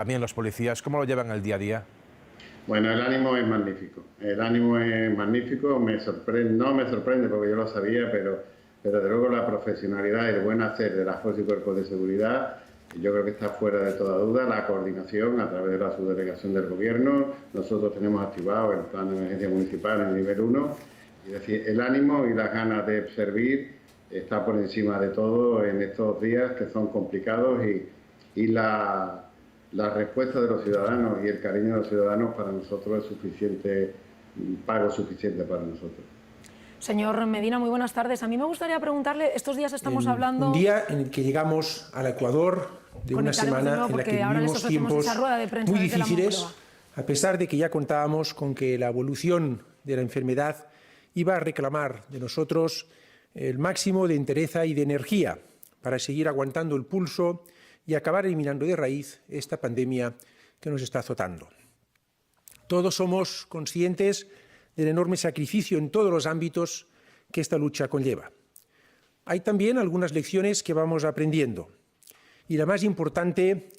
también los policías, ¿cómo lo llevan el día a día? Bueno, el ánimo es magnífico. El ánimo es magnífico. No me sorprende porque yo lo sabía, pero desde luego la profesionalidad y el buen hacer de las fuerzas y cuerpos de seguridad, yo creo que está fuera de toda duda. La coordinación a través de la subdelegación del gobierno. Nosotros tenemos activado el plan de emergencia municipal en el nivel 1. Es decir, el ánimo y las ganas de servir está por encima de todo en estos días que son complicados y la respuesta de los ciudadanos y el cariño de los ciudadanos para nosotros es suficiente, pago suficiente para nosotros. Señor Medina, muy buenas tardes. A mí me gustaría preguntarle, estos días estamos hablando... Un día en el que llegamos al Ecuador de una semana en la que vivimos tiempos muy difíciles, a pesar de que ya contábamos con que la evolución de la enfermedad iba a reclamar de nosotros el máximo de entereza y de energía para seguir aguantando el pulso y acabar eliminando de raíz esta pandemia que nos está azotando. Todos somos conscientes del enorme sacrificio en todos los ámbitos que esta lucha conlleva. Hay también algunas lecciones que vamos aprendiendo y la más importante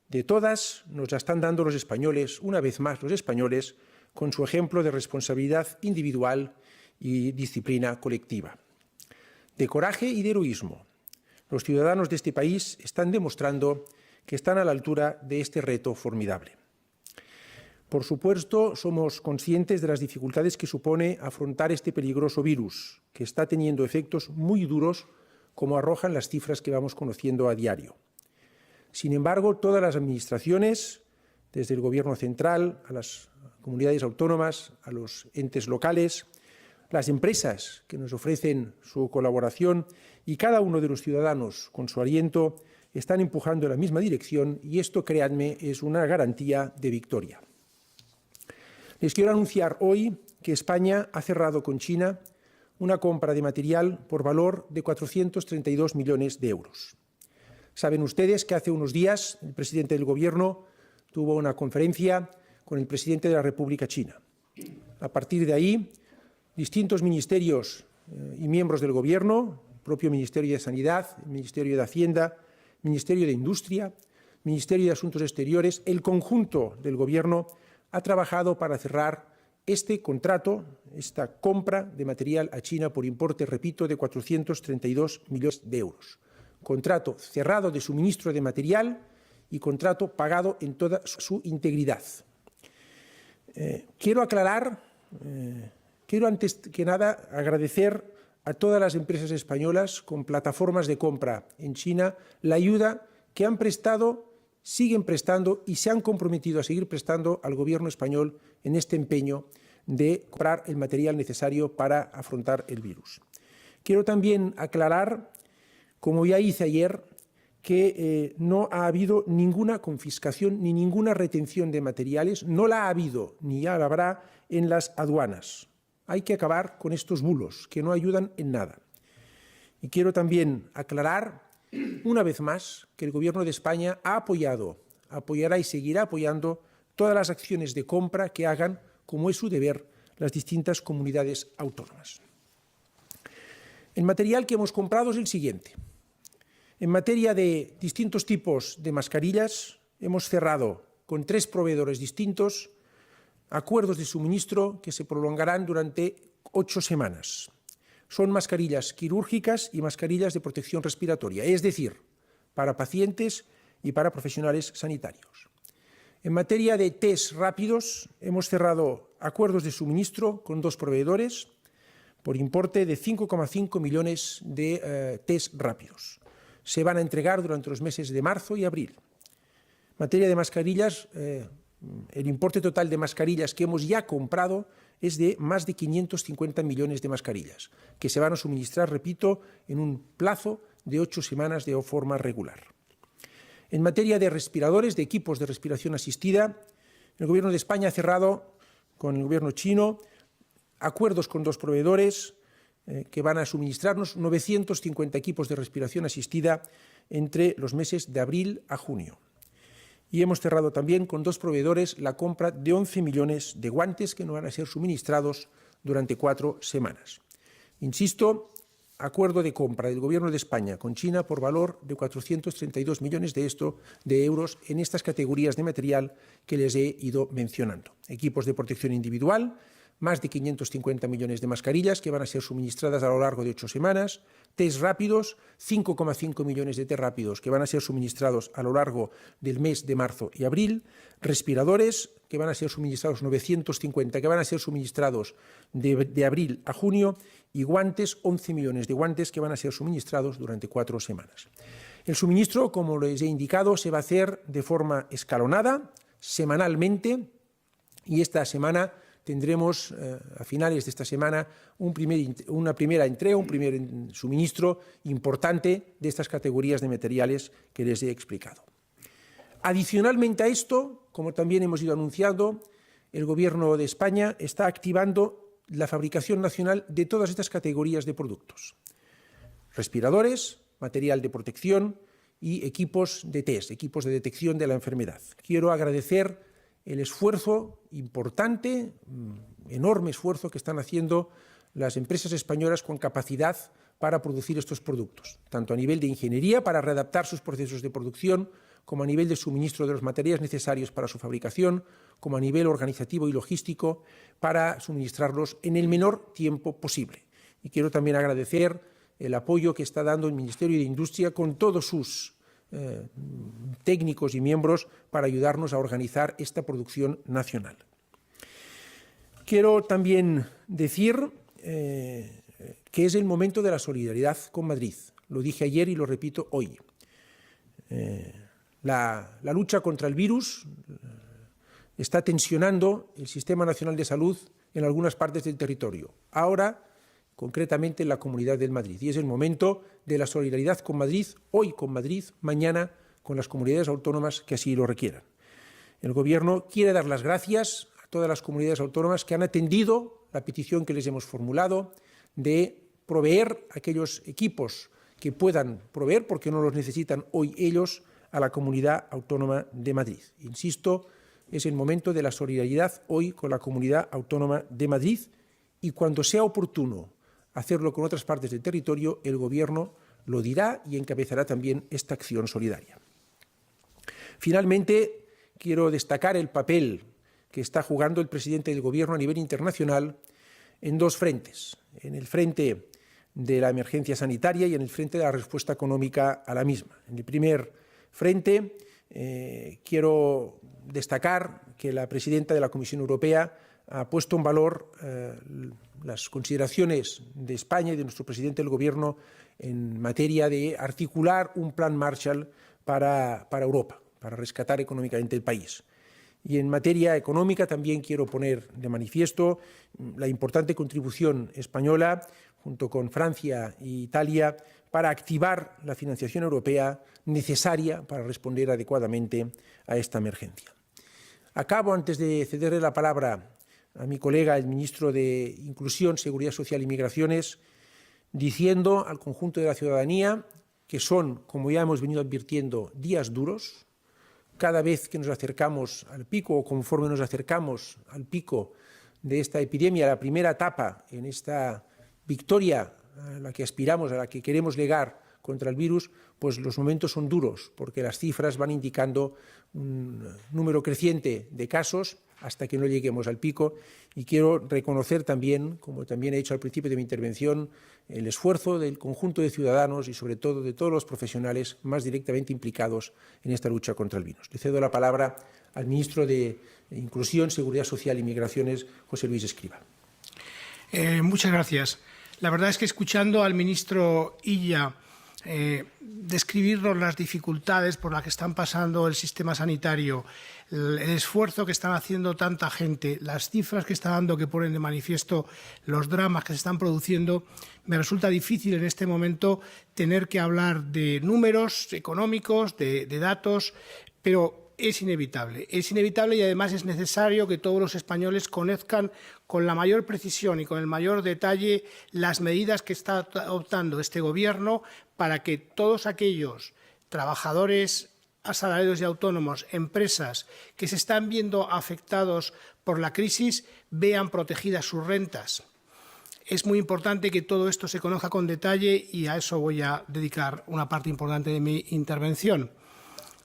de todas nos la están dando los españoles, una vez más los españoles, con su ejemplo de responsabilidad individual y disciplina colectiva. De coraje y de heroísmo, los ciudadanos de este país están demostrando que están a la altura de este reto formidable. Por supuesto, somos conscientes de las dificultades que supone afrontar este peligroso virus, que está teniendo efectos muy duros, como arrojan las cifras que vamos conociendo a diario. Sin embargo, todas las administraciones, desde el Gobierno central a las comunidades autónomas, a los entes locales, las empresas que nos ofrecen su colaboración y cada uno de los ciudadanos con su aliento están empujando en la misma dirección y esto, créanme, es una garantía de victoria. Les quiero anunciar hoy que España ha cerrado con China una compra de material por valor de 432 millones de euros. Saben ustedes que hace unos días el presidente del Gobierno tuvo una conferencia con el presidente de la República China. A partir de ahí, distintos ministerios y miembros del Gobierno, el propio Ministerio de Sanidad, el Ministerio de Hacienda, el Ministerio de Industria, el Ministerio de Asuntos Exteriores, el conjunto del Gobierno ha trabajado para cerrar este contrato, esta compra de material a China por importe, repito, de 432 millones de euros. Contrato cerrado de suministro de material y contrato pagado en toda su integridad. Quiero aclarar, quiero antes que nada agradecer a todas las empresas españolas con plataformas de compra en China la ayuda que han prestado, siguen prestando y se han comprometido a seguir prestando al Gobierno español en este empeño de comprar el material necesario para afrontar el virus. Quiero también aclarar, como ya hice ayer, que no ha habido ninguna confiscación ni ninguna retención de materiales, no la ha habido ni ya la habrá en las aduanas. Hay que acabar con estos bulos que no ayudan en nada. Y quiero también aclarar, una vez más, que el Gobierno de España ha apoyado, apoyará y seguirá apoyando todas las acciones de compra que hagan, como es su deber, las distintas comunidades autónomas. El material que hemos comprado es el siguiente. En materia de distintos tipos de mascarillas, hemos cerrado con 3 proveedores distintos acuerdos de suministro que se prolongarán durante 8 semanas. Son mascarillas quirúrgicas y mascarillas de protección respiratoria, es decir, para pacientes y para profesionales sanitarios. En materia de test rápidos, hemos cerrado acuerdos de suministro con 2 proveedores por importe de 5,5 millones de test rápidos. Se van a entregar durante los meses de marzo y abril. En materia de mascarillas, el importe total de mascarillas que hemos ya comprado es de más de 550 millones de mascarillas, que se van a suministrar, repito, en un plazo de 8 semanas de forma regular. En materia de respiradores, de equipos de respiración asistida, el Gobierno de España ha cerrado con el Gobierno chino acuerdos con 2 proveedores que van a suministrarnos 950 equipos de respiración asistida entre los meses de abril a junio. Y hemos cerrado también con 2 proveedores la compra de 11 millones de guantes que nos van a ser suministrados durante 4 semanas. Insisto, acuerdo de compra del Gobierno de España con China por valor de 432 millones de euros en estas categorías de material que les he ido mencionando. Equipos de protección individual, más de 550 millones de mascarillas que van a ser suministradas a lo largo de 8 semanas, test rápidos, 5,5 millones de test rápidos que van a ser suministrados a lo largo del mes de marzo y abril, respiradores que van a ser suministrados 950, que van a ser suministrados de abril a junio, y guantes, 11 millones de guantes que van a ser suministrados durante 4 semanas. El suministro, como les he indicado, se va a hacer de forma escalonada, semanalmente, y esta semana tendremos, a finales de esta semana, una primera entrega, un primer suministro importante de estas categorías de materiales que les he explicado. Adicionalmente a esto, como también hemos ido anunciando, el Gobierno de España está activando la fabricación nacional de todas estas categorías de productos. Respiradores, material de protección y equipos de test, equipos de detección de la enfermedad. Quiero agradecer el esfuerzo importante, enorme esfuerzo que están haciendo las empresas españolas con capacidad para producir estos productos, tanto a nivel de ingeniería para readaptar sus procesos de producción, como a nivel de suministro de los materiales necesarios para su fabricación, como a nivel organizativo y logístico para suministrarlos en el menor tiempo posible. Y quiero también agradecer el apoyo que está dando el Ministerio de Industria con todos sus técnicos y miembros para ayudarnos a organizar esta producción nacional. Quiero también decir que es el momento de la solidaridad con Madrid. Lo dije ayer y lo repito hoy. La lucha contra el virus está tensionando el Sistema Nacional de Salud en algunas partes del territorio. Ahora, concretamente en la Comunidad de Madrid. Y es el momento de la solidaridad con Madrid, hoy con Madrid, mañana con las comunidades autónomas que así lo requieran. El Gobierno quiere dar las gracias a todas las comunidades autónomas que han atendido la petición que les hemos formulado de proveer aquellos equipos que puedan proveer, porque no los necesitan hoy ellos, a la Comunidad Autónoma de Madrid. Insisto, es el momento de la solidaridad hoy con la Comunidad Autónoma de Madrid, y cuando sea oportuno hacerlo con otras partes del territorio, el Gobierno lo dirá y encabezará también esta acción solidaria. Finalmente, quiero destacar el papel que está jugando el presidente del Gobierno a nivel internacional en dos frentes: en el frente de la emergencia sanitaria y en el frente de la respuesta económica a la misma. En el primer frente, quiero destacar que la presidenta de la Comisión Europea ha puesto en valor las consideraciones de España y de nuestro presidente del Gobierno en materia de articular un plan Marshall para Europa, para rescatar económicamente el país. Y en materia económica también quiero poner de manifiesto la importante contribución española, junto con Francia e Italia, para activar la financiación europea necesaria para responder adecuadamente a esta emergencia. Acabo, antes de cederle la palabra a mi colega, el ministro de Inclusión, Seguridad Social y Migraciones, diciendo al conjunto de la ciudadanía que son, como ya hemos venido advirtiendo, días duros. Cada vez que nos acercamos al pico, o conforme nos acercamos al pico de esta epidemia, la primera etapa en esta victoria a la que aspiramos, a la que queremos llegar contra el virus, pues los momentos son duros, porque las cifras van indicando un número creciente de casos hasta que no lleguemos al pico. Y quiero reconocer también, como también he hecho al principio de mi intervención, el esfuerzo del conjunto de ciudadanos y sobre todo de todos los profesionales más directamente implicados en esta lucha contra el virus. Le cedo la palabra al ministro de Inclusión, Seguridad Social y Migraciones, José Luis Escrivá. Muchas gracias. La verdad es que escuchando al ministro Illa describirnos las dificultades por las que están pasando el sistema sanitario, el esfuerzo que están haciendo tanta gente, las cifras que está dando que ponen de manifiesto los dramas que se están produciendo, me resulta difícil en este momento tener que hablar de números económicos, de datos, pero es inevitable y además es necesario que todos los españoles conozcan con la mayor precisión y con el mayor detalle las medidas que está adoptando este Gobierno para que todos aquellos trabajadores asalariados y autónomos, empresas que se están viendo afectados por la crisis, vean protegidas sus rentas. Es muy importante que todo esto se conozca con detalle y a eso voy a dedicar una parte importante de mi intervención.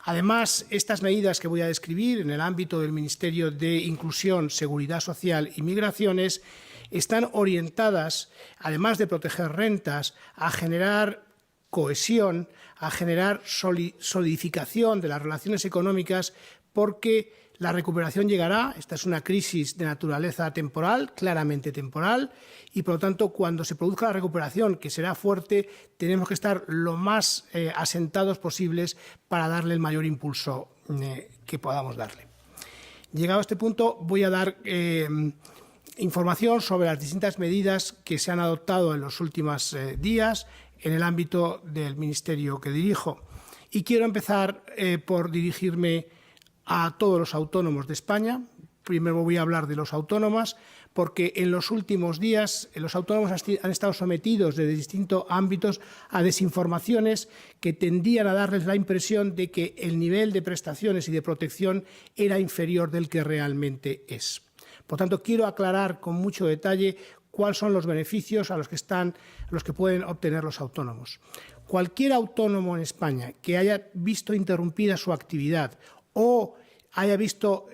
Además, estas medidas que voy a describir en el ámbito del Ministerio de Inclusión, Seguridad Social y Migraciones están orientadas, además de proteger rentas, a generar cohesión, a generar solidificación de las relaciones económicas, porque la recuperación llegará. Esta es una crisis de naturaleza temporal, claramente temporal, y por lo tanto, cuando se produzca la recuperación, que será fuerte, tenemos que estar lo más asentados posibles para darle el mayor impulso que podamos darle. Llegado a este punto, voy a dar información sobre las distintas medidas que se han adoptado en los últimos días en el ámbito del ministerio que dirijo. Y quiero empezar por dirigirme a todos los autónomos de España. Primero voy a hablar de los autónomos, porque en los últimos días los autónomos han estado sometidos desde distintos ámbitos a desinformaciones que tendían a darles la impresión de que el nivel de prestaciones y de protección era inferior del que realmente es. Por tanto, quiero aclarar con mucho detalle cuáles son los beneficios a los que pueden obtener los autónomos. Cualquier autónomo en España que haya visto interrumpida su actividad o haya visto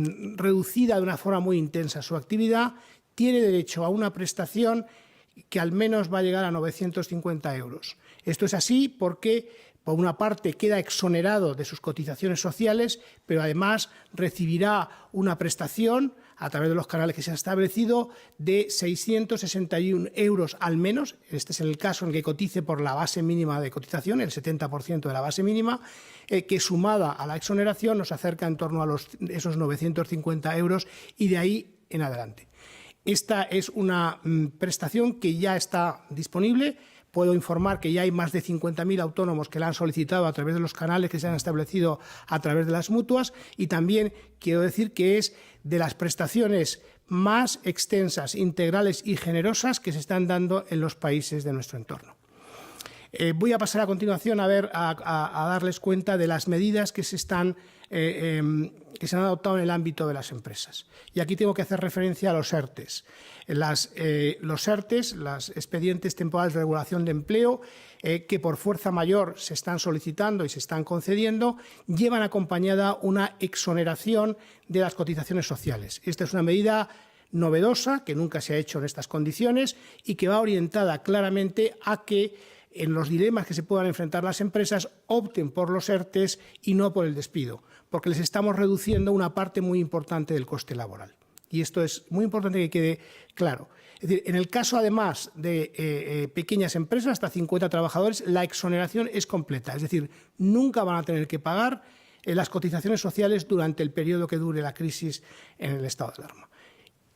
reducida de una forma muy intensa su actividad, tiene derecho a una prestación que al menos va a llegar a 950 euros. Esto es así porque, por una parte, queda exonerado de sus cotizaciones sociales, pero además recibirá una prestación a través de los canales que se han establecido de 661 euros al menos. Este es el caso en el que cotice por la base mínima de cotización, el 70% de la base mínima, que sumada a la exoneración nos acerca en torno a esos 950 euros y de ahí en adelante. Esta es una prestación que ya está disponible. Puedo informar que ya hay más de 50.000 autónomos que la han solicitado a través de los canales que se han establecido a través de las mutuas, y también quiero decir que es de las prestaciones más extensas, integrales y generosas que se están dando en los países de nuestro entorno. Voy a pasar a continuación a darles cuenta de las medidas que se han adoptado en el ámbito de las empresas. Y aquí tengo que hacer referencia a los ERTEs. Los ERTEs, los expedientes temporales de regulación de empleo, que por fuerza mayor se están solicitando y se están concediendo, llevan acompañada una exoneración de las cotizaciones sociales. Esta es una medida novedosa que nunca se ha hecho en estas condiciones y que va orientada claramente a que en los dilemas que se puedan enfrentar las empresas opten por los ERTEs y no por el despido, porque les estamos reduciendo una parte muy importante del coste laboral. Y esto es muy importante que quede claro. Es decir, en el caso, además de pequeñas empresas, hasta 50 trabajadores, la exoneración es completa. Es decir, nunca van a tener que pagar las cotizaciones sociales durante el periodo que dure la crisis en el estado de alarma.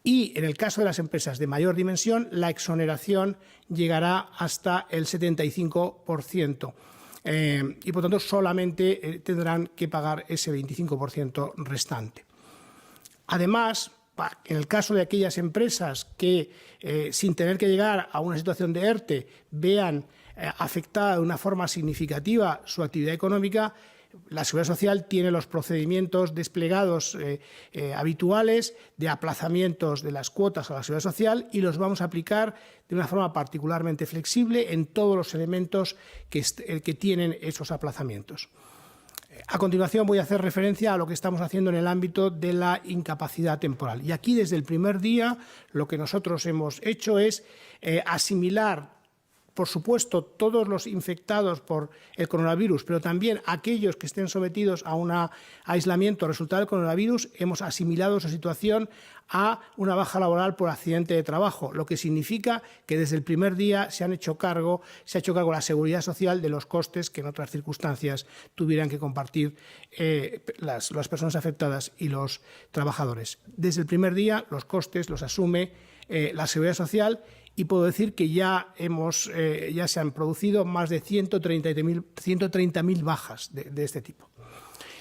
Y en el caso de las empresas de mayor dimensión, la exoneración llegará hasta el 75%. Y por tanto solamente tendrán que pagar ese 25% restante. Además, en el caso de aquellas empresas que, sin tener que llegar a una situación de ERTE, vean afectada de una forma significativa su actividad económica, la Seguridad Social tiene los procedimientos desplegados habituales de aplazamientos de las cuotas a la Seguridad Social, y los vamos a aplicar de una forma particularmente flexible en todos los elementos que tienen esos aplazamientos. A continuación voy a hacer referencia a lo que estamos haciendo en el ámbito de la incapacidad temporal. Y aquí, desde el primer día, lo que nosotros hemos hecho es asimilar, por supuesto, todos los infectados por el coronavirus, pero también aquellos que estén sometidos a un aislamiento resultado del coronavirus. Hemos asimilado su situación a una baja laboral por accidente de trabajo, lo que significa que desde el primer día se ha hecho cargo la Seguridad Social de los costes que en otras circunstancias tuvieran que compartir las personas afectadas y los trabajadores. Desde el primer día los costes los asume la Seguridad Social. Y puedo decir que ya se han producido más de 130.000 bajas de este tipo.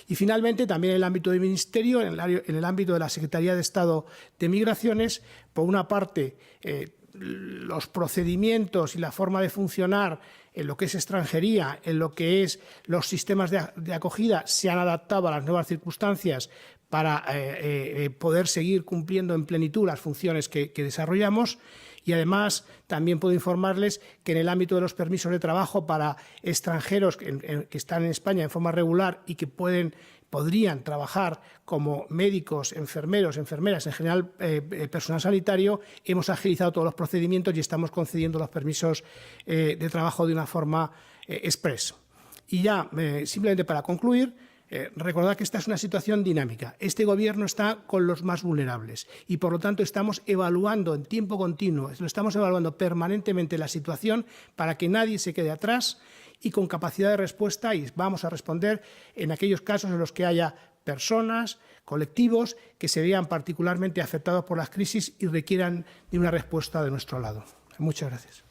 Y finalmente, también en el ámbito del Ministerio, en el ámbito de la Secretaría de Estado de Migraciones, por una parte los procedimientos y la forma de funcionar en lo que es extranjería, en lo que es los sistemas de acogida, se han adaptado a las nuevas circunstancias para poder seguir cumpliendo en plenitud las funciones que desarrollamos. Y además también puedo informarles que en el ámbito de los permisos de trabajo para extranjeros que están en España en forma regular y que podrían trabajar como médicos, enfermeros, enfermeras, en general personal sanitario, hemos agilizado todos los procedimientos y estamos concediendo los permisos de trabajo de una forma express. Y ya, simplemente para concluir, recordad que esta es una situación dinámica. Este Gobierno está con los más vulnerables y, por lo tanto, estamos evaluando en tiempo continuo, lo estamos evaluando permanentemente la situación para que nadie se quede atrás y con capacidad de respuesta, y vamos a responder en aquellos casos en los que haya personas, colectivos que se vean particularmente afectados por las crisis y requieran de una respuesta de nuestro lado. Muchas gracias.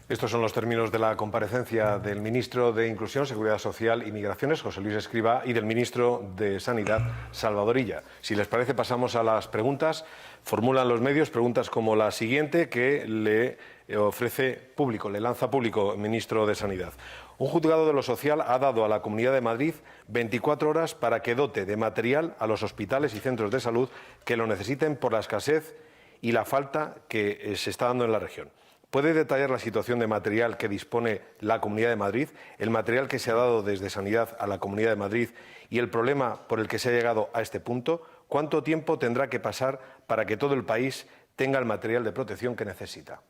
Estos son los términos de la comparecencia del ministro de Inclusión, Seguridad Social y Migraciones, José Luis Escrivá, y del ministro de Sanidad, Salvador Illa. Si les parece, pasamos a las preguntas. Formulan los medios preguntas como la siguiente que le ofrece público, le lanza público el ministro de Sanidad. Un juzgado de lo social ha dado a la Comunidad de Madrid 24 horas para que dote de material a los hospitales y centros de salud que lo necesiten por la escasez y la falta que se está dando en la región. ¿Puede detallar la situación de material que dispone la Comunidad de Madrid, el material que se ha dado desde Sanidad a la Comunidad de Madrid y el problema por el que se ha llegado a este punto? ¿Cuánto tiempo tendrá que pasar para que todo el país tenga el material de protección que necesita?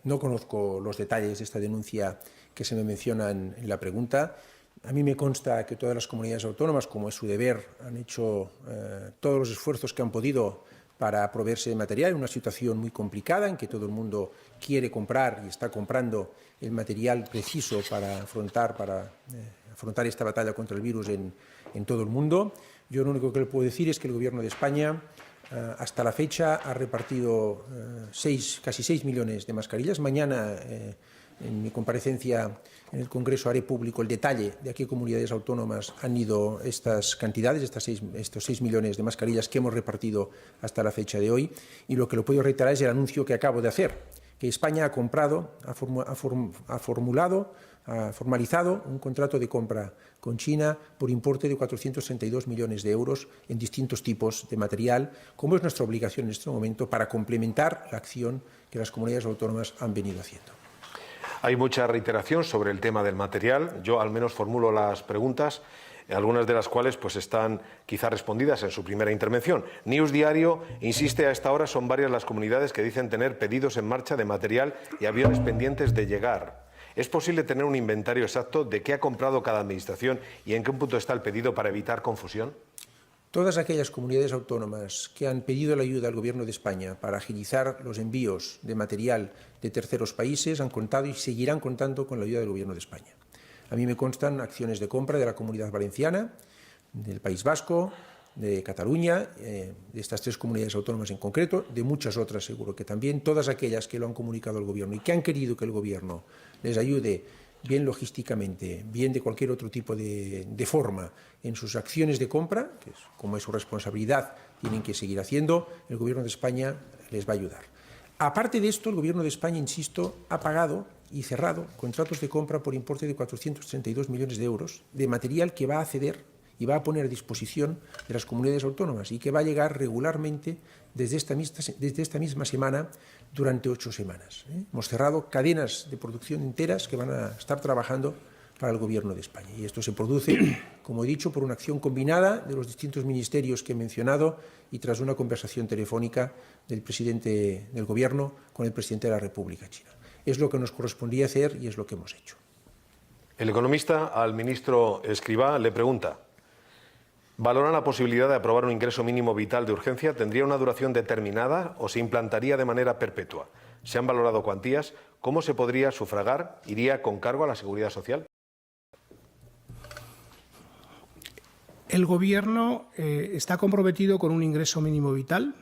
No conozco los detalles de esta denuncia que se me mencionan en la pregunta. A mí me consta que todas las comunidades autónomas, como es su deber, han hecho todos los esfuerzos que han podido para proveerse de material en una situación muy complicada en que todo el mundo quiere comprar y está comprando el material preciso para afrontar esta batalla contra el virus en todo el mundo. Yo lo único que le puedo decir es que el Gobierno de España hasta la fecha ha repartido casi 6 millones de mascarillas. Mañana, en mi comparecencia en el Congreso, haré público el detalle de a qué comunidades autónomas han ido estas cantidades, estos 6 millones de mascarillas que hemos repartido hasta la fecha de hoy. Y lo que lo puedo reiterar es el anuncio que acabo de hacer, que España ha formalizado un contrato de compra con China por importe de 462 millones de euros en distintos tipos de material, como es nuestra obligación en este momento para complementar la acción que las comunidades autónomas han venido haciendo. Hay mucha reiteración sobre el tema del material. Yo al menos formulo las preguntas, algunas de las cuales pues están quizá respondidas en su primera intervención. News Diario insiste: a esta hora son varias las comunidades que dicen tener pedidos en marcha de material y aviones pendientes de llegar. ¿Es posible tener un inventario exacto de qué ha comprado cada administración y en qué punto está el pedido para evitar confusión? Todas aquellas comunidades autónomas que han pedido la ayuda al Gobierno de España para agilizar los envíos de material de terceros países han contado y seguirán contando con la ayuda del Gobierno de España. A mí me constan acciones de compra de la Comunidad Valenciana, del País Vasco, de Cataluña, de estas 3 comunidades autónomas en concreto, de muchas otras seguro que también, todas aquellas que lo han comunicado al Gobierno y que han querido que el Gobierno les ayude bien logísticamente, bien de cualquier otro tipo de forma en sus acciones de compra, que como es su responsabilidad, tienen que seguir haciendo, el Gobierno de España les va a ayudar. Aparte de esto, el Gobierno de España, insisto, ha pagado y cerrado contratos de compra por importe de 432 millones de euros de material que va a ceder y va a poner a disposición de las comunidades autónomas y que va a llegar regularmente desde esta misma semana durante 8 semanas. Hemos cerrado cadenas de producción enteras que van a estar trabajando para el Gobierno de España. Y esto se produce, como he dicho, por una acción combinada de los distintos ministerios que he mencionado y tras una conversación telefónica del presidente del Gobierno con el presidente de la República China. Es lo que nos correspondía hacer y es lo que hemos hecho. El economista al ministro Escrivá le pregunta: ¿valoran la posibilidad de aprobar un ingreso mínimo vital de urgencia? ¿Tendría una duración determinada o se implantaría de manera perpetua? ¿Se han valorado cuantías? ¿Cómo se podría sufragar? ¿Iría con cargo a la Seguridad Social? El Gobierno está comprometido con un ingreso mínimo vital.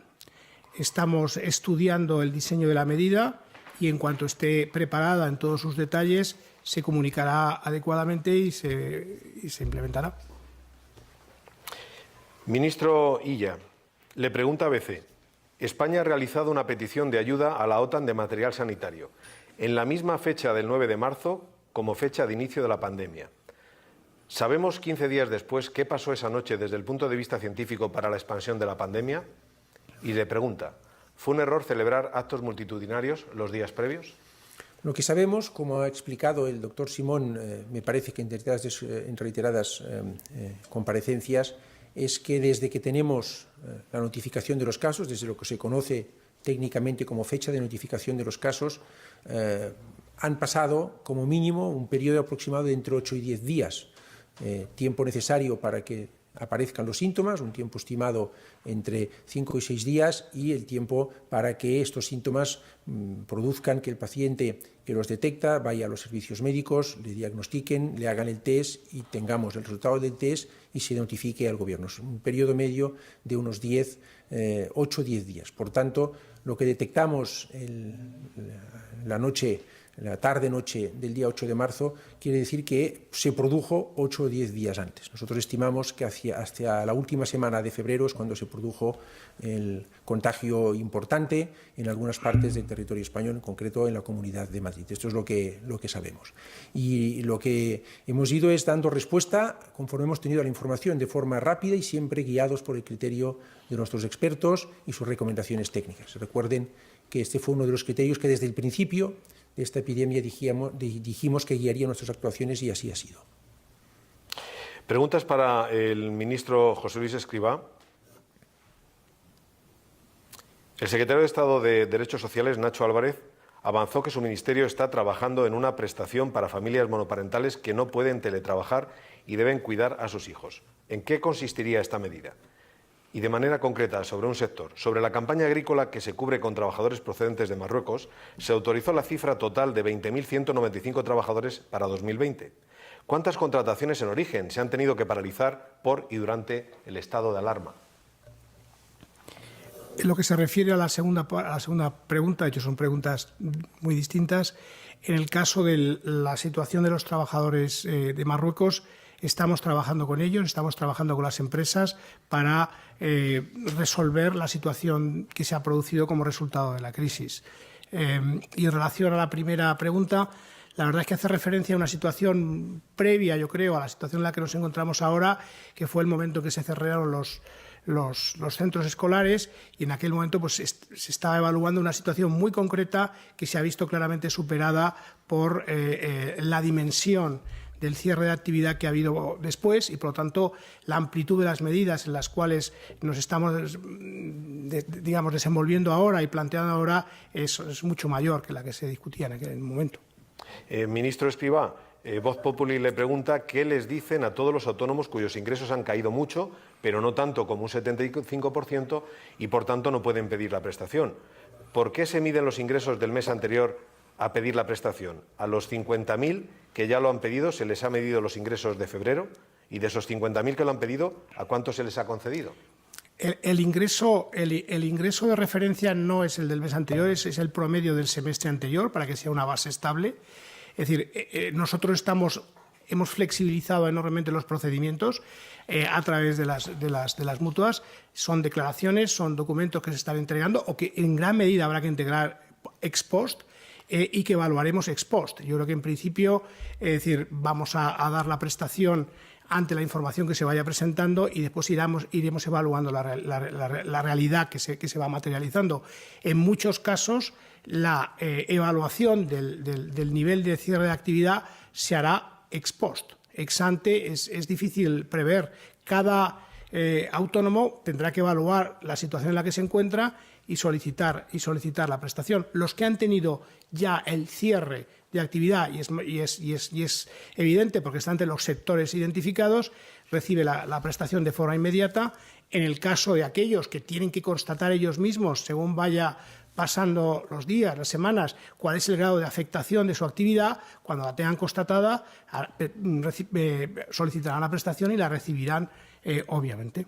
Estamos estudiando el diseño de la medida y en cuanto esté preparada en todos sus detalles se comunicará adecuadamente y se implementará. Ministro Illa, le pregunta ABC: España ha realizado una petición de ayuda a la OTAN de material sanitario, en la misma fecha del 9 de marzo como fecha de inicio de la pandemia. ¿Sabemos 15 días después qué pasó esa noche desde el punto de vista científico para la expansión de la pandemia? Y le pregunta, ¿fue un error celebrar actos multitudinarios los días previos? Lo que sabemos, como ha explicado el doctor Simón, me parece que en reiteradas comparecencias, es que desde que tenemos la notificación de los casos, desde lo que se conoce técnicamente como fecha de notificación de los casos, han pasado como mínimo un periodo aproximado de entre 8 y 10 días, tiempo necesario para que aparezcan los síntomas, un tiempo estimado entre 5 y 6 días, y el tiempo para que estos síntomas produzcan que el paciente que los detecta vaya a los servicios médicos, le diagnostiquen, le hagan el test y tengamos el resultado del test y se notifique al Gobierno. Es un periodo medio de unos 8 o 10 días. Por tanto, lo que detectamos la tarde-noche del día 8 de marzo, quiere decir que se produjo 8 o 10 días antes. Nosotros estimamos que hasta la última semana de febrero es cuando se produjo el contagio importante en algunas partes del territorio español, en concreto en la Comunidad de Madrid. Esto es lo que sabemos. Y lo que hemos ido es dando respuesta conforme hemos tenido la información de forma rápida y siempre guiados por el criterio de nuestros expertos y sus recomendaciones técnicas. Recuerden que este fue uno de los criterios que desde el principio de esta epidemia dijimos que guiaría nuestras actuaciones y así ha sido. Preguntas para el ministro José Luis Escrivá. El secretario de Estado de Derechos Sociales, Nacho Álvarez, avanzó que su ministerio está trabajando en una prestación para familias monoparentales que no pueden teletrabajar y deben cuidar a sus hijos. ¿En qué consistiría esta medida? Y de manera concreta, sobre un sector, sobre la campaña agrícola que se cubre con trabajadores procedentes de Marruecos, se autorizó la cifra total de 20.195 trabajadores para 2020. ¿Cuántas contrataciones en origen se han tenido que paralizar por y durante el estado de alarma? En lo que se refiere a la segunda pregunta, de hecho son preguntas muy distintas, en el caso de la situación de los trabajadores de Marruecos, estamos trabajando con ellos, estamos trabajando con las empresas para resolver la situación que se ha producido como resultado de la crisis. Y en relación a la primera pregunta, la verdad es que hace referencia a una situación previa, yo creo, a la situación en la que nos encontramos ahora, que fue el momento en que se cerraron los centros escolares, y en aquel momento pues, se estaba evaluando una situación muy concreta que se ha visto claramente superada por la dimensión del cierre de actividad que ha habido después y, por lo tanto, la amplitud de las medidas en las cuales nos estamos desenvolviendo ahora y planteando ahora es mucho mayor que la que se discutía en aquel momento. Ministro Escrivá, Voz Populi le pregunta qué les dicen a todos los autónomos cuyos ingresos han caído mucho, pero no tanto como un 75%, y por tanto no pueden pedir la prestación. ¿Por qué se miden los ingresos del mes anterior a pedir la prestación? A los 50.000 que ya lo han pedido se les ha medido los ingresos de febrero, y de esos 50.000 que lo han pedido, ¿a cuánto se les ha concedido? El ingreso de referencia no es el del mes anterior, es el promedio del semestre anterior, para que sea una base estable. Es decir, nosotros hemos flexibilizado enormemente los procedimientos a través de las mutuas. Son declaraciones, son documentos que se están entregando o que en gran medida habrá que integrar ex post y que evaluaremos ex post. Yo creo que en principio, vamos a dar la prestación ante la información que se vaya presentando y después iremos evaluando la realidad que se va materializando. En muchos casos, la evaluación del nivel de cierre de actividad se hará ex post. Ex ante es difícil prever. Cada autónomo tendrá que evaluar la situación en la que se encuentra y solicitar la prestación. Los que han tenido ya el cierre de actividad, y es evidente porque está entre los sectores identificados, recibe la prestación de forma inmediata. En el caso de aquellos que tienen que constatar ellos mismos, según vaya pasando los días, las semanas, cuál es el grado de afectación de su actividad, cuando la tengan constatada, solicitarán la prestación y la recibirán, obviamente.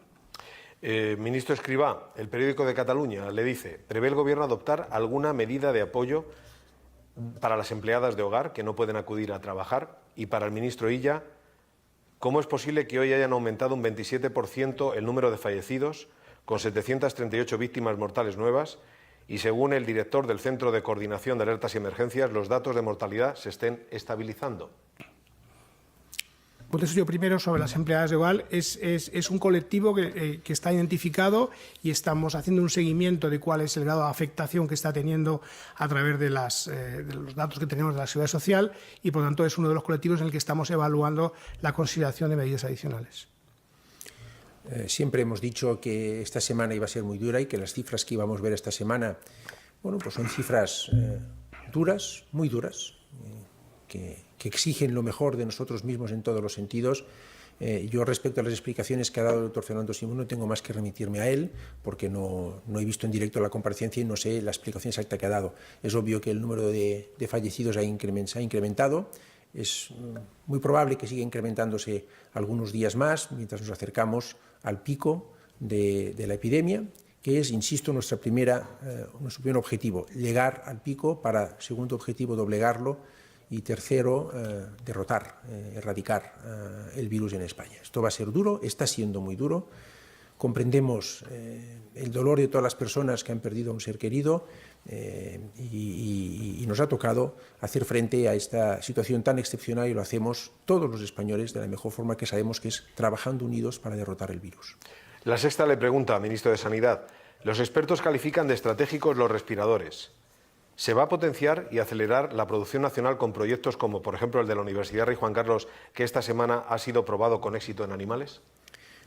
Ministro Escrivá, el periódico de Cataluña le dice: ¿prevé el Gobierno adoptar alguna medida de apoyo para las empleadas de hogar que no pueden acudir a trabajar? Y para el ministro Illa, ¿cómo es posible que hoy hayan aumentado un 27% el número de fallecidos con 738 víctimas mortales nuevas y, según el director del Centro de Coordinación de Alertas y Emergencias, los datos de mortalidad se estén estabilizando. Pues eso, yo primero, sobre las empleadas de hogar, es un colectivo que está identificado y estamos haciendo un seguimiento de cuál es el grado de afectación que está teniendo a través de los datos que tenemos de la Seguridad Social y, por tanto, es uno de los colectivos en el que estamos evaluando la consideración de medidas adicionales. Siempre hemos dicho que esta semana iba a ser muy dura y que las cifras que íbamos a ver esta semana, bueno, pues son cifras duras, muy duras, que exigen lo mejor de nosotros mismos en todos los sentidos. Yo, respecto a las explicaciones que ha dado el doctor Fernando Simón, no tengo más que remitirme a él, porque no he visto en directo la comparecencia y no sé la explicación exacta que ha dado. Es obvio que el número de fallecidos se ha incrementado. Es muy probable que siga incrementándose algunos días más mientras nos acercamos al pico de la epidemia, que es, insisto, nuestro primer objetivo, llegar al pico para, segundo objetivo, doblegarlo y, tercero, derrotar, erradicar el virus en España. Esto va a ser duro, está siendo muy duro. Comprendemos el dolor de todas las personas que han perdido a un ser querido y nos ha tocado hacer frente a esta situación tan excepcional y lo hacemos todos los españoles de la mejor forma que sabemos, que es trabajando unidos para derrotar el virus. La Sexta le pregunta, ministro de Sanidad, los expertos califican de estratégicos los respiradores. ¿Se va a potenciar y acelerar la producción nacional con proyectos como, por ejemplo, el de la Universidad Rey Juan Carlos, que esta semana ha sido probado con éxito en animales?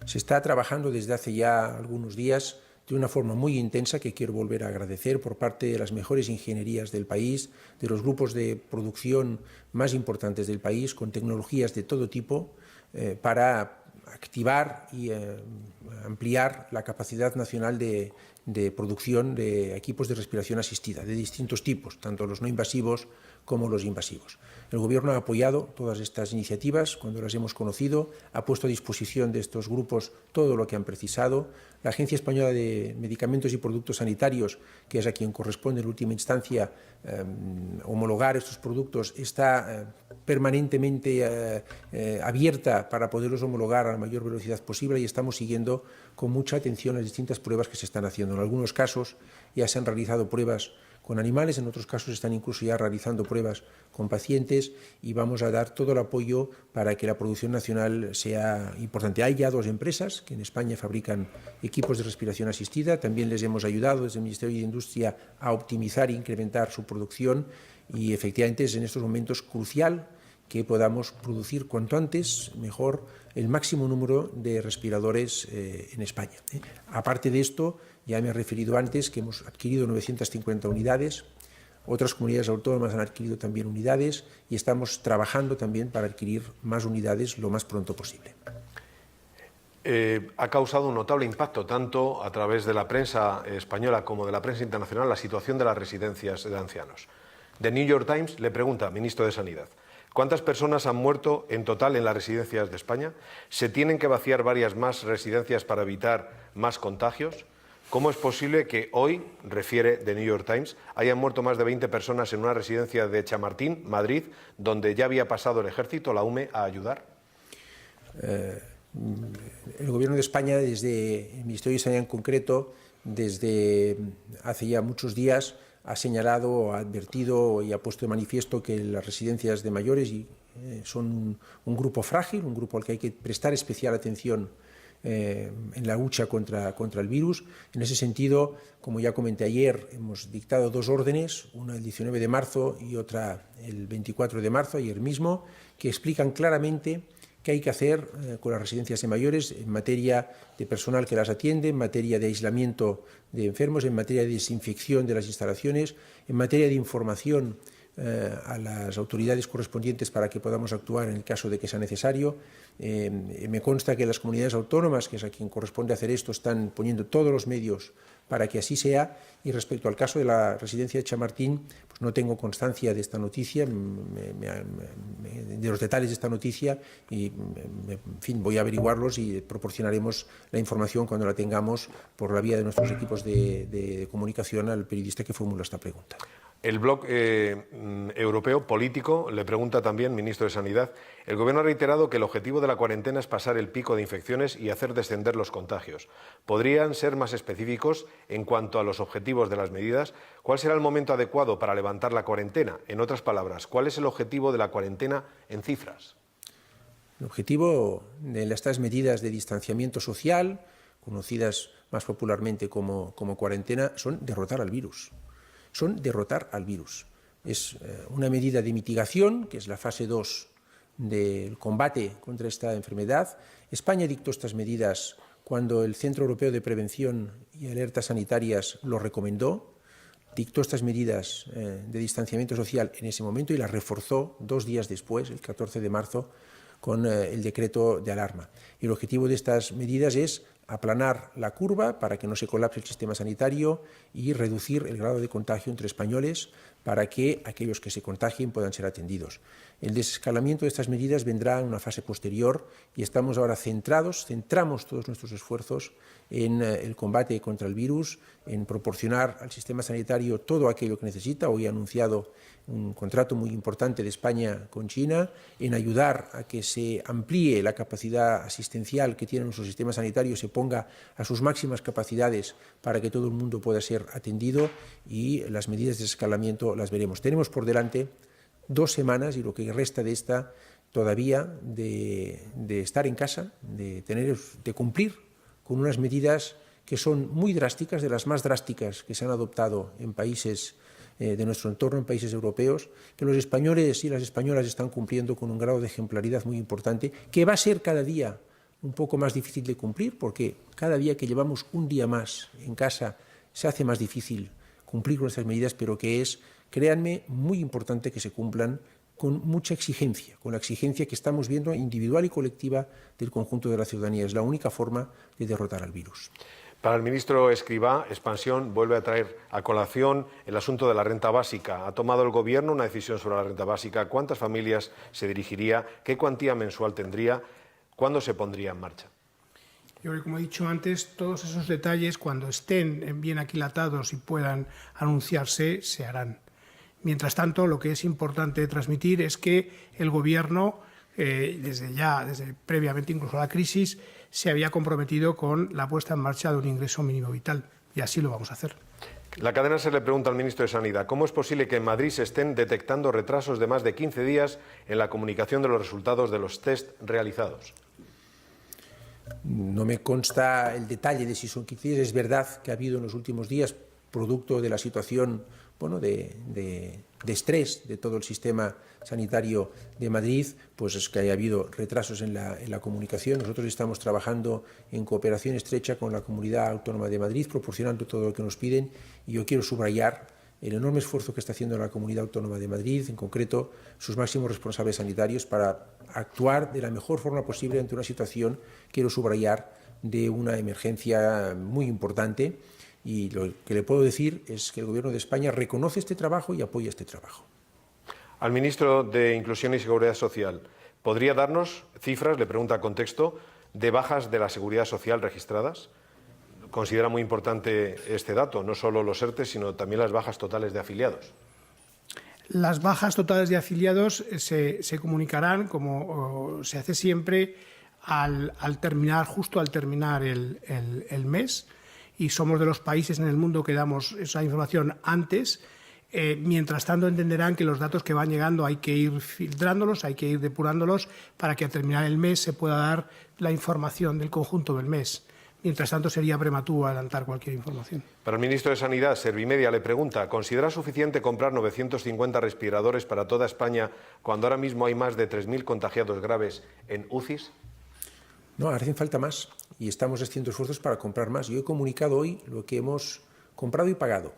Se está trabajando desde hace ya algunos días de una forma muy intensa, que quiero volver a agradecer, por parte de las mejores ingenierías del país, de los grupos de producción más importantes del país, con tecnologías de todo tipo, para activar y ampliar la capacidad nacional de producción de equipos de respiración asistida, de distintos tipos, tanto los no invasivos como los invasivos. El Gobierno ha apoyado todas estas iniciativas cuando las hemos conocido, ha puesto a disposición de estos grupos todo lo que han precisado. La Agencia Española de Medicamentos y Productos Sanitarios, que es a quien corresponde en última instancia homologar estos productos, está permanentemente abierta para poderlos homologar a la mayor velocidad posible y estamos siguiendo con mucha atención las distintas pruebas que se están haciendo. En algunos casos ya se han realizado pruebas con animales, en otros casos están incluso ya realizando pruebas con pacientes y vamos a dar todo el apoyo para que la producción nacional sea importante. Hay ya 2 empresas que en España fabrican equipos de respiración asistida, también les hemos ayudado desde el Ministerio de Industria a optimizar e incrementar su producción y efectivamente es en estos momentos crucial que podamos producir cuanto antes, mejor, el máximo número de respiradores en España. Aparte de esto, ya me he referido antes que hemos adquirido 950 unidades, otras comunidades autónomas han adquirido también unidades y estamos trabajando también para adquirir más unidades lo más pronto posible. Ha causado un notable impacto, tanto a través de la prensa española como de la prensa internacional, la situación de las residencias de ancianos. The New York Times le pregunta, ministro de Sanidad, ¿cuántas personas han muerto en total en las residencias de España? ¿Se tienen que vaciar varias más residencias para evitar más contagios? ¿Cómo es posible que hoy, refiere The New York Times, hayan muerto más de 20 personas en una residencia de Chamartín, Madrid, donde ya había pasado el Ejército, la UME, a ayudar? El Gobierno de España, desde el Ministerio de Sanidad en concreto, desde hace ya muchos días, ha señalado, ha advertido y ha puesto de manifiesto que las residencias de mayores son un grupo frágil, un grupo al que hay que prestar especial atención en la lucha contra el virus. En ese sentido, como ya comenté ayer, hemos dictado 2 órdenes, una el 19 de marzo y otra el 24 de marzo, ayer mismo, que explican claramente qué hay que hacer con las residencias de mayores en materia de personal que las atiende, en materia de aislamiento de enfermos, en materia de desinfección de las instalaciones, en materia de información a las autoridades correspondientes para que podamos actuar en el caso de que sea necesario. Me consta que las comunidades autónomas, que es a quien corresponde hacer esto, están poniendo todos los medios para que así sea. Y respecto al caso de la residencia de Chamartín, pues no tengo constancia de esta noticia, de los detalles de esta noticia y, en fin, voy a averiguarlos y proporcionaremos la información cuando la tengamos por la vía de nuestros equipos de comunicación al periodista que formula esta pregunta. El Bloc Europeo Político le pregunta también, ministro de Sanidad, el Gobierno ha reiterado que el objetivo de la cuarentena es pasar el pico de infecciones y hacer descender los contagios. ¿Podrían ser más específicos en cuanto a los objetivos de las medidas? ¿Cuál será el momento adecuado para levantar la cuarentena? En otras palabras, ¿cuál es el objetivo de la cuarentena en cifras? El objetivo de estas medidas de distanciamiento social, conocidas más popularmente como cuarentena, son derrotar al virus. Son derrotar al virus. Es una medida de mitigación, que es la fase 2 del combate contra esta enfermedad. España dictó estas medidas cuando el Centro Europeo de Prevención y Alertas Sanitarias lo recomendó. Dictó estas medidas de distanciamiento social en ese momento y las reforzó 2 días después, el 14 de marzo, con el decreto de alarma. Y el objetivo de estas medidas es aplanar la curva para que no se colapse el sistema sanitario y reducir el grado de contagio entre españoles para que aquellos que se contagien puedan ser atendidos. El desescalamiento de estas medidas vendrá en una fase posterior y estamos ahora centramos todos nuestros esfuerzos en el combate contra el virus, en proporcionar al sistema sanitario todo aquello que necesita. Hoy he anunciado un contrato muy importante de España con China, en ayudar a que se amplíe la capacidad asistencial que tiene nuestro sistema sanitario, se ponga a sus máximas capacidades para que todo el mundo pueda ser atendido, y las medidas de desescalamiento las veremos. Tenemos por delante 2 semanas y lo que resta de esta todavía de estar en casa, de cumplir con unas medidas que son muy drásticas, de las más drásticas que se han adoptado en países de nuestro entorno, en países europeos, que los españoles y las españolas están cumpliendo con un grado de ejemplaridad muy importante, que va a ser cada día un poco más difícil de cumplir, porque cada día que llevamos un día más en casa se hace más difícil cumplir con estas medidas, pero que es, créanme, muy importante que se cumplan con mucha exigencia, con la exigencia que estamos viendo individual y colectiva del conjunto de la ciudadanía. Es la única forma de derrotar al virus. Para el ministro Escrivá, Expansión vuelve a traer a colación el asunto de la renta básica. ¿Ha tomado el Gobierno una decisión sobre la renta básica? ¿Cuántas familias se dirigiría? ¿Qué cuantía mensual tendría? ¿Cuándo se pondría en marcha? Yo creo que, como he dicho antes, todos esos detalles, cuando estén bien aquilatados y puedan anunciarse, se harán. Mientras tanto, lo que es importante transmitir es que el Gobierno, desde previamente incluso a la crisis, se había comprometido con la puesta en marcha de un ingreso mínimo vital, y así lo vamos a hacer. La cadena SER le pregunta al ministro de Sanidad, ¿cómo es posible que en Madrid se estén detectando retrasos de más de 15 días en la comunicación de los resultados de los test realizados? No me consta el detalle de si son 15 días. Es verdad que ha habido en los últimos días, producto de la situación de estrés de todo el sistema sanitario de Madrid, pues es que haya habido retrasos en la comunicación. Nosotros estamos trabajando en cooperación estrecha con la Comunidad Autónoma de Madrid, proporcionando todo lo que nos piden, y yo quiero subrayar el enorme esfuerzo que está haciendo la Comunidad Autónoma de Madrid, en concreto sus máximos responsables sanitarios, para actuar de la mejor forma posible ante una situación, quiero subrayar, de una emergencia muy importante. Y lo que le puedo decir es que el Gobierno de España reconoce este trabajo y apoya este trabajo. Al ministro de Inclusión y Seguridad Social, ¿podría darnos cifras, le pregunta a Contexto, de bajas de la Seguridad Social registradas? Considera muy importante este dato, no solo los ERTE, sino también las bajas totales de afiliados. Las bajas totales de afiliados se comunicarán, como se hace siempre, justo al terminar el mes. Y somos de los países en el mundo que damos esa información antes. Mientras tanto, entenderán que los datos que van llegando hay que ir filtrándolos, hay que ir depurándolos para que al terminar el mes se pueda dar la información del conjunto del mes. Mientras tanto, sería prematuro adelantar cualquier información. Para el ministro de Sanidad, Servimedia le pregunta, ¿considera suficiente comprar 950 respiradores para toda España cuando ahora mismo hay más de 3.000 contagiados graves en UCIs? No, hacen falta más y estamos haciendo esfuerzos para comprar más. Yo he comunicado hoy lo que hemos comprado y pagado.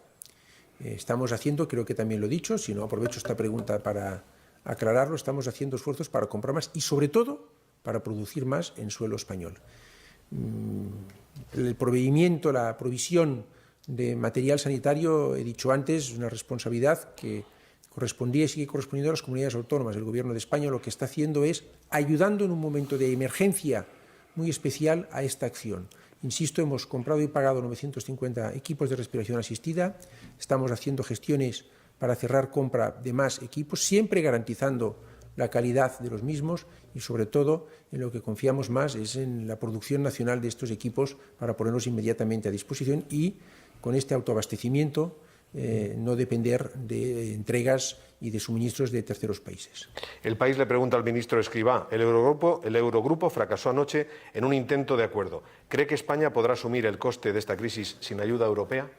Estamos haciendo, creo que también lo he dicho, si no aprovecho esta pregunta para aclararlo, estamos haciendo esfuerzos para comprar más y, sobre todo, para producir más en suelo español. El proveimiento, la provisión de material sanitario, he dicho antes, es una responsabilidad que correspondía y sigue correspondiendo a las comunidades autónomas. El Gobierno de España lo que está haciendo es ayudando en un momento de emergencia muy especial a esta acción. Insisto, hemos comprado y pagado 950 equipos de respiración asistida, estamos haciendo gestiones para cerrar compra de más equipos, siempre garantizando la calidad de los mismos y, sobre todo, en lo que confiamos más es en la producción nacional de estos equipos para ponerlos inmediatamente a disposición y, con este autoabastecimiento, no depender de entregas y de suministros de terceros países. El País le pregunta al ministro Escrivá, el Eurogrupo fracasó anoche en un intento de acuerdo. ¿Cree que España podrá asumir el coste de esta crisis sin ayuda europea?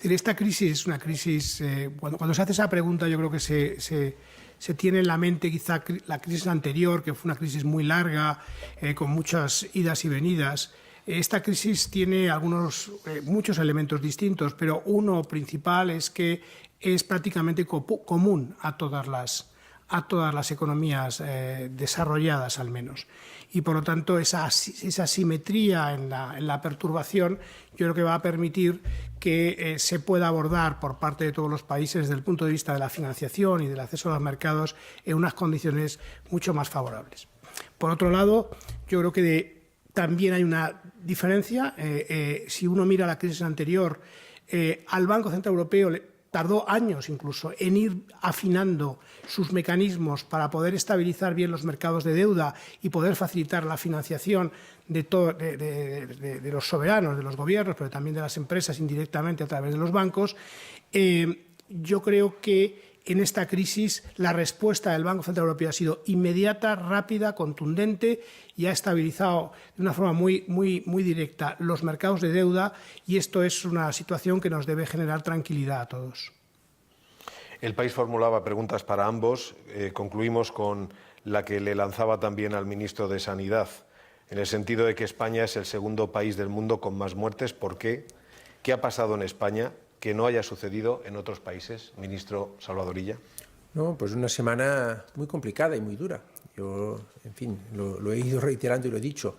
Esta crisis es una crisis, cuando se hace esa pregunta yo creo que se tiene en la mente quizá la crisis anterior, que fue una crisis muy larga, con muchas idas y venidas. Esta crisis tiene muchos elementos distintos, pero uno principal es que es prácticamente común a todas las economías desarrolladas al menos. Y por lo tanto esa simetría en la perturbación yo creo que va a permitir que se pueda abordar por parte de todos los países desde el punto de vista de la financiación y del acceso a los mercados en unas condiciones mucho más favorables. Por otro lado, yo creo que también hay una diferencia. Si uno mira la crisis anterior, al Banco Central Europeo tardó años incluso en ir afinando sus mecanismos para poder estabilizar bien los mercados de deuda y poder facilitar la financiación de los soberanos, de los gobiernos, pero también de las empresas indirectamente a través de los bancos. Yo creo que en esta crisis la respuesta del Banco Central Europeo ha sido inmediata, rápida, contundente y ha estabilizado de una forma muy directa los mercados de deuda, y esto es una situación que nos debe generar tranquilidad a todos. El País formulaba preguntas para ambos. Concluimos con la que le lanzaba también al ministro de Sanidad, en el sentido de que España es el segundo país del mundo con más muertes. ¿Por qué? ¿Qué ha pasado en España que no haya sucedido en otros países, ministro Salvador Illa? No, pues una semana muy complicada y muy dura. Yo, en fin, lo he ido reiterando y lo he dicho.